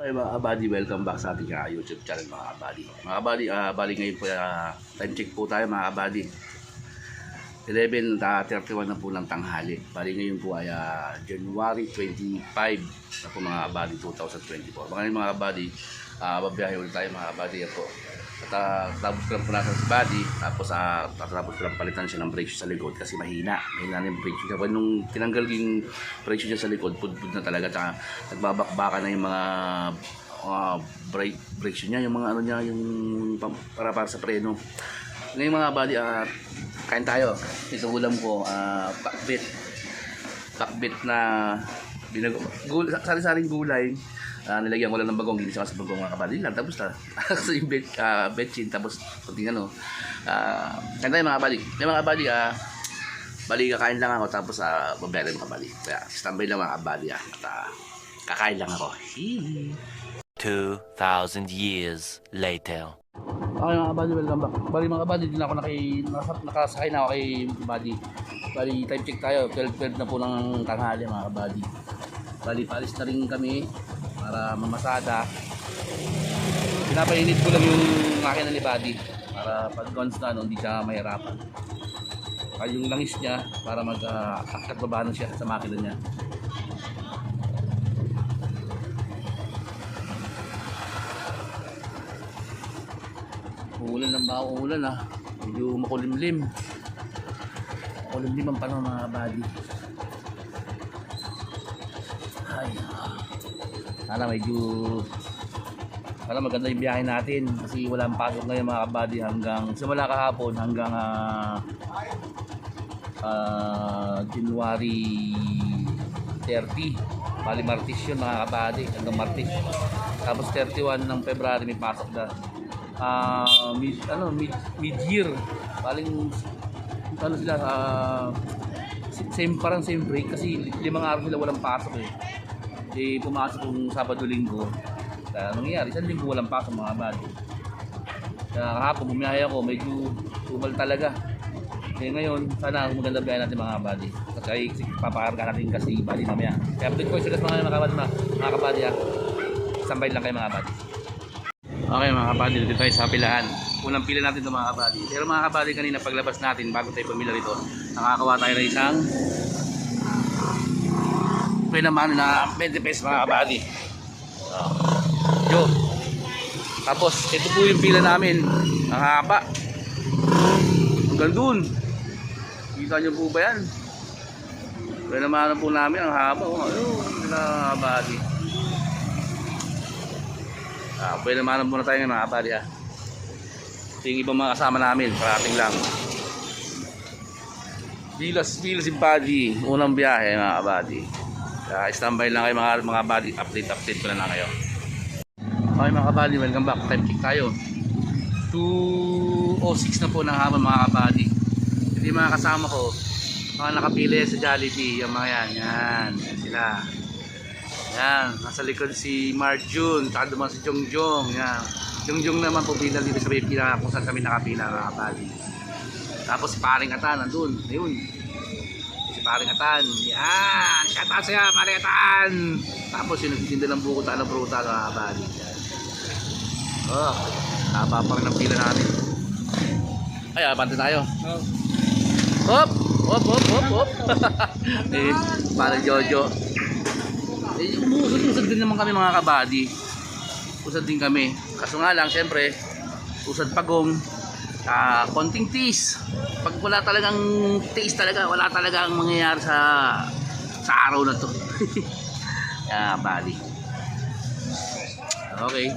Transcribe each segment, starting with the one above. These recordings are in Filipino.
Okay mga kabady, welcome back sa ating YouTube channel mga kabady. Mga kabady, bali ngayon po time check po tayo mga kabady. 11:31 na po ng tanghali. Bali ngayon po ay January 25 na po mga kabady 2024. Mga kabady, babiyahe ulit tayo mga kabady po. At tapos ko lang po nasa si body, tapos tapos ko lang palitan siya ng brake shoe sa likod kasi mahina na yung brake shoe. Kapag nung tinanggal yung brake shoe niya sa likod, pudpud na talaga, tsaka nagbabakbaka na yung mga brake shoe niya, yung mga ano niya, yung para sa preno. Ngayon mga body, kain tayo. Ito ulam ko, pakbit na sari-saring gulay. Nilagyan ko lang ng bagong, ginisa ka sa bagong mga kabady lang, tapos na kasi yung betchin, tapos kunting kain tayo mga kabady. May mga kabady, bali kakain lang ako, tapos babayaran mga kabady. Kaya standby lang mga kabady, at kakain lang ako. 2,000 years later. Okay mga kabady, welcome back. Bali mga kabady, din ako nakasakay na ako kay kabady. Bali time check tayo, 12 na po ng tanghali mga kabady. Bali paalis na rin kami para mamasada. Pinapainit ko lang yung makina ni Buddy para pag guns na hindi siya mahirapan. Kaya yung langis niya para mag-akit baba na siya sa makina niya. Uulan ng baka uulan medyo makulimlim. Makulimlim ang panahon mga Buddy. Ay, sana maganda yung biyahe natin kasi walang pasok ngayon mga kabady hanggang simula kahapon hanggang January 30. Bali Martes yun mga kabady, hanggang Martes. Tapos 31 ng February may pasok na mid-year. Baling sila same break kasi 5 araw sila walang pasok pumasok yung Sabado-Linggo. Kaya nangyayari, isang linggo walang pasok mga kabady. Kaya kahapon bumiyahe ako, medyo tumal talaga. Ngayon, sana maganda biyahe natin mga kabady. Kasi papakarga natin kasi bali mamaya. Kaya update ko sila mga kabady Sambay lang kayo mga kabady. Okay mga kabady, dito tayo sa pilahan. Unang pila natin ito mga kabady. Pero mga kabady, kanina paglabas natin bago tayo pumila rito, nakakawa tayo ng isang naman na 20 pesos mga kabady. Tapos ito po yung pila namin, ang haba hanggang dun. Kita nyo po ba yan? Kaya naman po namin ang haba. Ayun mga kabady. Pwede naman muna tayo mga kabady. Ito yung ibang mga kasama namin, parating lang. Bilas yung body, unang biyahe mga kabady. Standby lang kayo mga body, update ko na kayo. Okay mga kabady, welcome back. Time check tayo. 2:06 na po ng hapon mga kabady. Hindi mga kasama ko, mga nakapili sa Jollibee, yung mga yan sila. Yan, nasa likod si Marjun, saka naman si Jongjong. Yan. Jongjong naman po pila dito sa pila kung saan kami nakapila mga kabady. Tapos si Paring Atan nandun, ayun. Paring Atan, yan, shoutout siya Paring Atan. Tapos yung nagtitinda ng buko ng pruta mga kabady. Haba pa rin ang pila natin. Ay, abante tayo. Hop. Parang Jojo. Umusad din naman kami mga kabady. Usad din kami. Kaso nga lang, syempre, usad pagong. Konting tiis. Pag wala talagang tiis talaga, wala talagang mangyayari sa araw na to. Bali. Okay.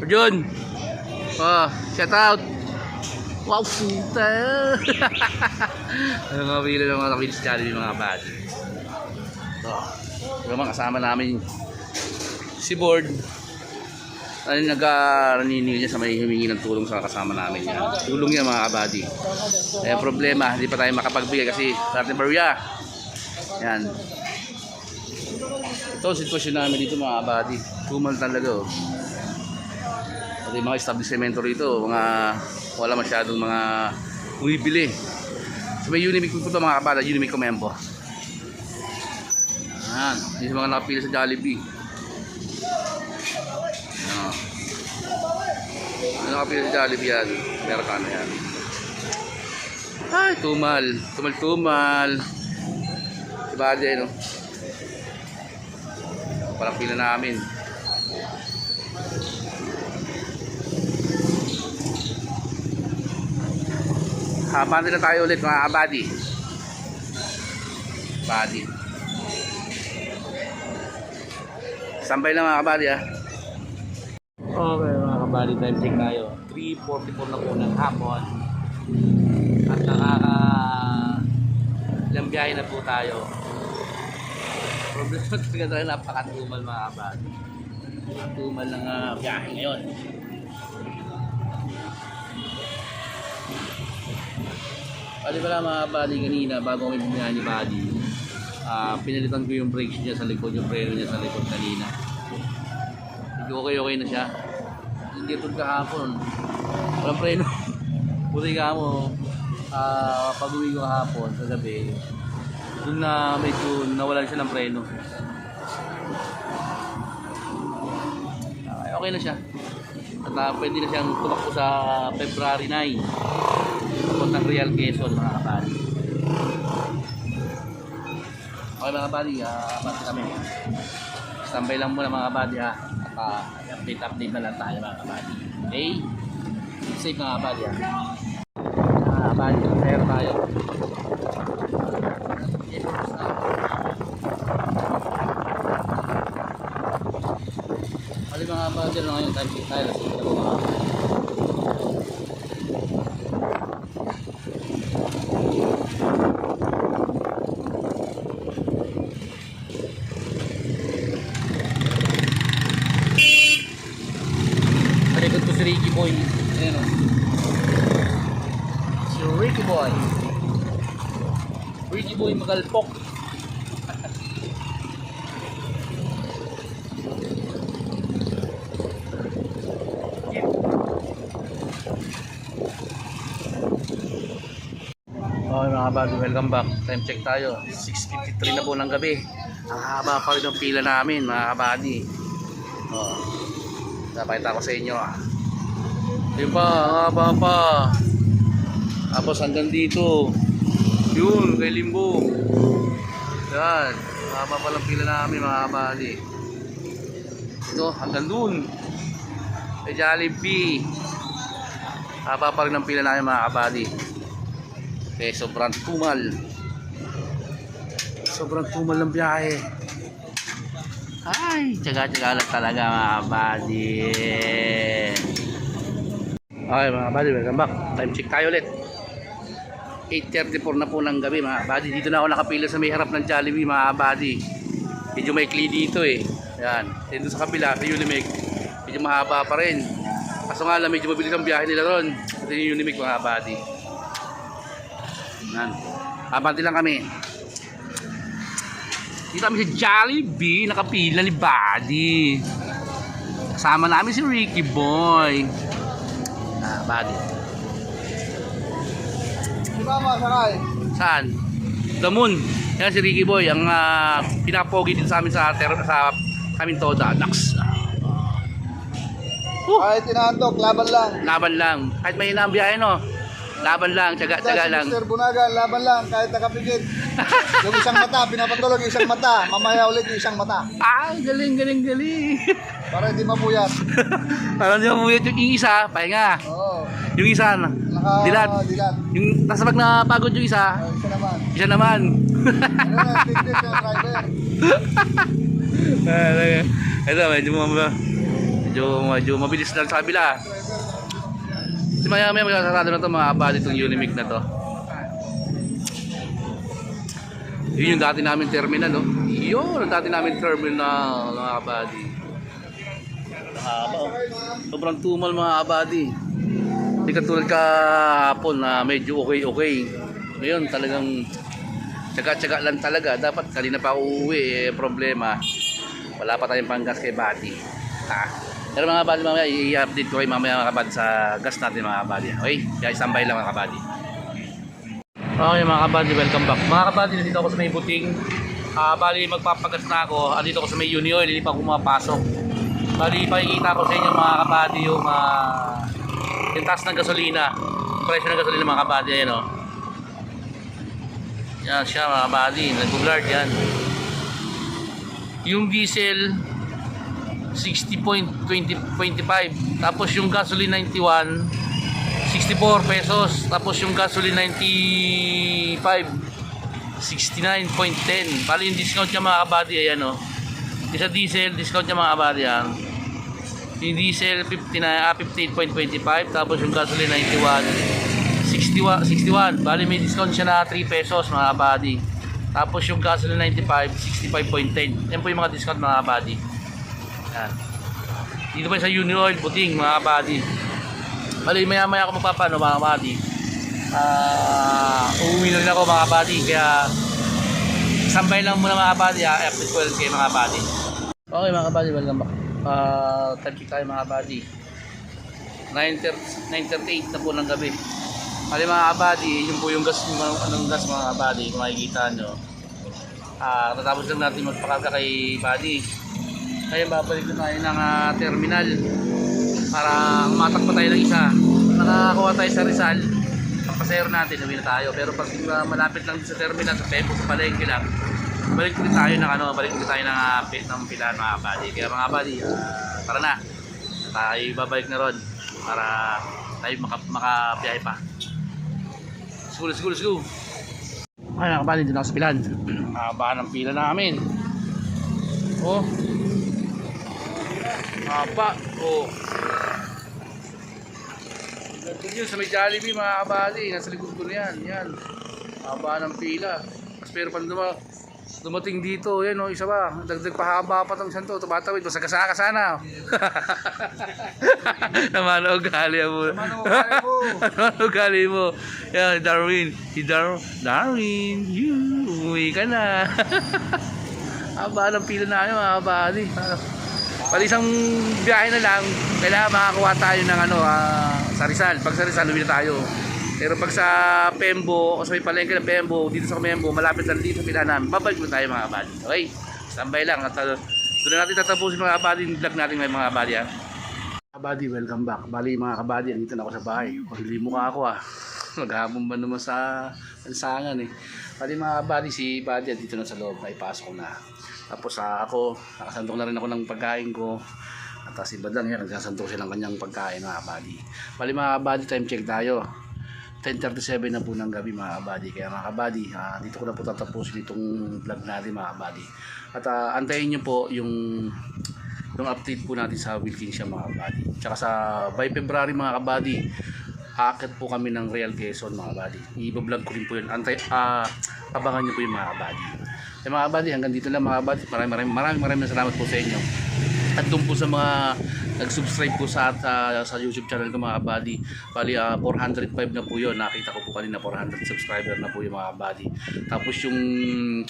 Jun. Shout out. Wow, puta. Ano mga pila ng mga kapitid sa Jollibee mga bali. Naman kasama namin si Board. Nag-naninig niya sa may humingi ng tulong sa kasama namin yan. Tulong niya mga kabady. Problema, hindi pa tayo makapagbigay kasi sa ating barya. Yan. Ito sitwasyon namin dito mga kabady. Tumal talaga Pati mga establishmento rito, wala masyadong mga bumibili. So may Unimic po ito mga kabady, Unimic Comembo. Yan, yung mga nakapila sa Jollibee. Ano ka pila sa Jollibee yan? Amerikano yan. Ay, tumal. Tumal. Diba dyan, no? Parang pila namin. Habang na tayo ulit mga kabady. Body. Sambay lang mga kabady ha. Okay mga kabady, time check tayo. 3:44 na po ng hapon. At ilang biyahe na po tayo. Problema talaga tayo, napakatumal mga kabady. Tumal ng biyahe ngayon. Bali pala mga buddy, kanina bago kami bumiyahe ni buddy, pinalitan ko yung brakes niya sa likod, yung preno niya sa likod kanina. Medyo okay na siya. Hindi tulad kahapon, walang preno. Buti ka mo, pag uwi ko kahapon sa gabi, doon na medyo nawalan siya ng preno. Okay na siya. At pwede na siyang tumakbo sa February 9. Puntang Real Quezon mga kabady. Okay mga kabady, bati kami. Standby lang muna mga kabady ha. At update na lang tayo mga kabady. Okay? Safe mga kabady ha. Mga kabady, pero tayo. Bali mga kabady na ngayon, time check tayo. Lasing na po mga kabady. Palikod ko si Ricky Boy. Ayan o. Si Ricky Boy. Ricky Boy magalpok. Okay mga kabady, welcome back. Time check tayo. 6:53 na po ng gabi. Ang haba pa rin ang pila namin mga kabady. Napakita ko sa inyo. Yun pa, ang haba pa. Tapos hanggang dito. Yun, kay Limbo. Yan. Ang haba pa lang pila namin mga kabady. Ito, hanggang dun. Kay Jollibee. Haba pa rin ang pila namin mga kabady. Okay, sobrang tumal. Sobrang tumal ng biyahe. Ay, tsaga-tsaga lang talaga mga buddy. Okay mga buddy, welcome back. Time check tayo ulit. 8:34 na po ng gabi mga buddy. Dito na ako nakapila sa may harap ng Jollibee mga buddy. Medyo maikli dito eh. Yan. Dito sa kapila, sa Unimig. Medyo mahaba pa rin. Kaso nga lang, medyo mabilis ang biyahe nila ron. Ito yung Unimig mga buddy. Yan. Abante lang kami. Dito kami sa Jollibee, nakapila ni Buddy. Kasama namin si Ricky Boy. Buddy. Di ba masakay? Saan? The Moon. Yan si Ricky Boy, ang pinapogi din sa amin sa kaming Toda. Nax. Kahit tinahantok, laban lang. Laban lang. Kahit mahina ang biyahe no. Laban lang, tsaga lang. Mr. Bunagan, laban lang, kahit nakapigit. Yung isang mata, pinapatulog yung isang mata. Mamaya ulit yung isang mata. Galing. Para hindi mapuyat. Parang di mapuyat yung isa, pahinga. Oo. Yung isa, dilat. Dilat. Yung nasa pag napagod yung isa, Isa naman. isa naman. Ano na, tignan yung driver. Ito, medyo mabilis lang sa kabila. Kasi maya magkasarado na ito mga kabady itong Unimig na to. Yun yung dati namin terminal, no? Yun, ang dati namin terminal mga kabady. Haba, oh. Sobrang tumal mga kabady. Hindi katulad kahapon na medyo okay. Ngayon talagang tsaga-tsaga lang talaga. Dapat kanina pa uuwi, problema. Wala pa tayong panggas kay buddy. Pero mga kabady, mamaya i-update ko kayo mamaya mga kabady sa gas natin mga kabady. Okay? Kaya standby lang mga kabady. Okay mga kabady, welcome back. Mga kabady, nandito ako sa may buting. Bali magpapagas na ako. Andito ako sa may Unioil, hindi pa ako pumapasok. Bali pakikita ko sa inyo mga kabady yung yung taas ng gasolina. Presyo ng gasolina mga kabady, ayan o. Yan siya mga kabady, nag-guard yan. Yung diesel 60.25, tapos yung gasoline 91 64 pesos, tapos yung gasoline 95 69.10. Bali yung discount niya mga kabady, ayan o. Isa diesel, discount niya mga kabady yan. Yung diesel 58.25, tapos yung gasoline 91 61. Bali may discount siya na 3 pesos mga kabady. Tapos yung gasoline 95 65.10. Yan po yung mga discount mga kabady. Yan. Dito pa sa Uni Oil puting mga kabady. Bali maya maya ako magpapano mga kabady. Uuwi na rin ako mga kabady, kaya sambay lang muna mga kabady, after 12 kayo mga kabady. Okay mga kabady, welcome back. Time check tayo mga kabady. 9:38 na po ng gabi. Bali mga kabady, yun po yung gas, anong gas mga kabady, kung makikita nyo. Tatapos lang natin magpakarga kay buddy. Kaya babalik na tayo ng terminal para umatak pa tayo ng isa. Nakakuha tayo sa Rizal, ang pasahero natin, uwi na tayo. Pero pag malapit lang sa terminal, sa Pepo, sa palengke lang, balik ulit tayo ng balik ulit tayo ng pilan mga buddy. Kaya mga buddy, tara na, tayo babalik na ron para tayo makabiyahe pa. Let's go. Ay mga kabali, dito na ako sa pilan. Haba ng pila namin. Oh, haba. Oh, nandun yun sa may Jollibee mga kabali. Nasa likod ko na yan. Yan, haba ng pila. Pero pag dumating dito, yan o, isa ba, dagdag pahaba pa itong santo, tumatawid, masagasa sana. Naman ang ugali mo. Naman ang ugali mo. Yan, Darwin, umuwi ka na. Haba ng pila na yun, mga kabali. Pali isang biyahe na lang, kailangan makakuha tayo ng sa Rizal. Pag sa Rizal, uwi na tayo. Pero pag sa Pembo, o sa may palengke ng Pembo, dito sa Pembo, malapit lang dito sa pila namin, babalik mo tayo mga kabady. Okay? Standby lang. At doon na natin tatapusin mga kabady, yung vlog natin mga kabady. Kabady, welcome back. Bali mga kabady, andito na ako sa bahay. Hindi mukha ako Maghamon ba naman sa lansangan eh. Bali mga kabady, si Buddy dito na sa loob, ay pasok ko na. Tapos ako, nakasandok na rin ako ng pagkain ko. At si Badang yan, nagsasandok siya ng kanyang pagkain mga kabady. Bali mga kabady, time check tayo. 10:37 na po ng gabi mga kabady. Kaya mga kabady, dito ko na po tatapusin itong vlog natin mga kabady. At antayin nyo po yung update po natin sa Wilkins siya mga kabady. Tsaka sa by February mga kabady, aakit po kami ng Real Quezon mga kabady. I-vlog ko rin po yun. Abangan nyo po yung mga kabady. Kaya mga kabady, hanggang dito lang mga kabady. Maraming salamat po sa inyo. At doon po sa mga nag-subscribe po sa YouTube channel ko mga kabady. Bali 405 na po yun. Nakita ko po kanina 400 subscriber na po yung mga kabady. Tapos yung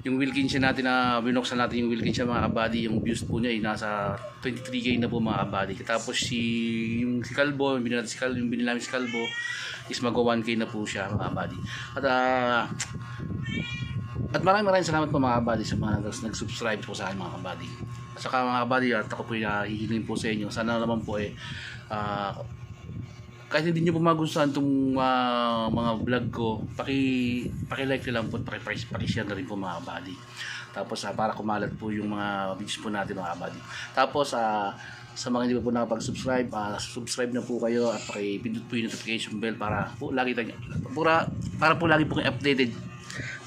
Wilkins natin na binuksan natin yung Wilkins mga kabady, yung views po niya ay nasa 23k na po mga kabady. Tapos si Calvo, yung binili namin si Calvo is mag 1k na po siya mga kabady. At maraming salamat po mga kabady sa mga nag-subscribe po sa akin mga kabady. At saka mga kabady, at ako po hihingin po sa inyo. Sana naman po kahit hindi nyo po magustuhan itong mga vlog ko, paki-like nyo lang po, paki-share na rin po mga kabady. Tapos para kumalat po yung mga videos po natin mga kabady. Tapos sa mga hindi pa po nakapag-subscribe, subscribe na po kayo at paki-pindot po yung notification bell para po lagi po lagi po kayo updated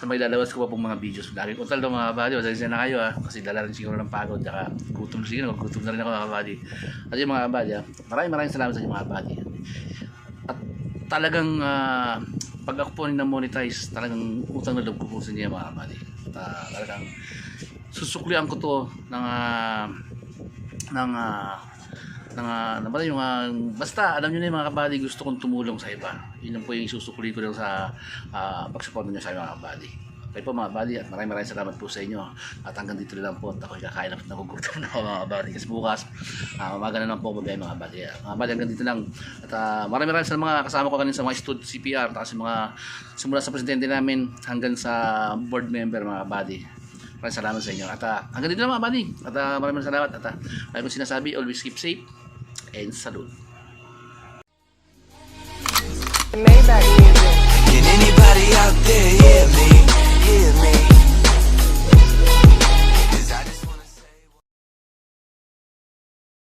sa may lalabas ko pa pong mga videos. Lagi ko talo mga kabady, pasensya na kayo kasi dala rin siguro ng pagod, saka gutom na rin ako mga kabady. At yung mga kabady, maraming salamat sa inyo mga kabady. At talagang pag ako po na-monetize, talagang utang na loob ko po sa inyo mga kabady. Talagang susuklian ko to basta alam nyo na yung mga kabady, gusto kong tumulong sa iba. Yun lang po yung susukli ko lang sa pag-support nyo sa mga kabady. Okay po mga kabady, at maraming salamat po sa inyo. At hanggang dito lang po, at ako kakain at nagugutom na ako mga kabady. Kasi bukas umaga na lang po mabiyahe mga kabady. Mga kabady, hanggang dito lang. At maraming sa mga kasama ko kanina sa mga stud CPR, at sa mga simula sa presidente namin hanggang sa board member mga kabady. Maraming salamat sa inyo. At hanggang dito lang mga kabady. At maraming salamat. At mayroon sinasabi, always keep safe and salute. Maybach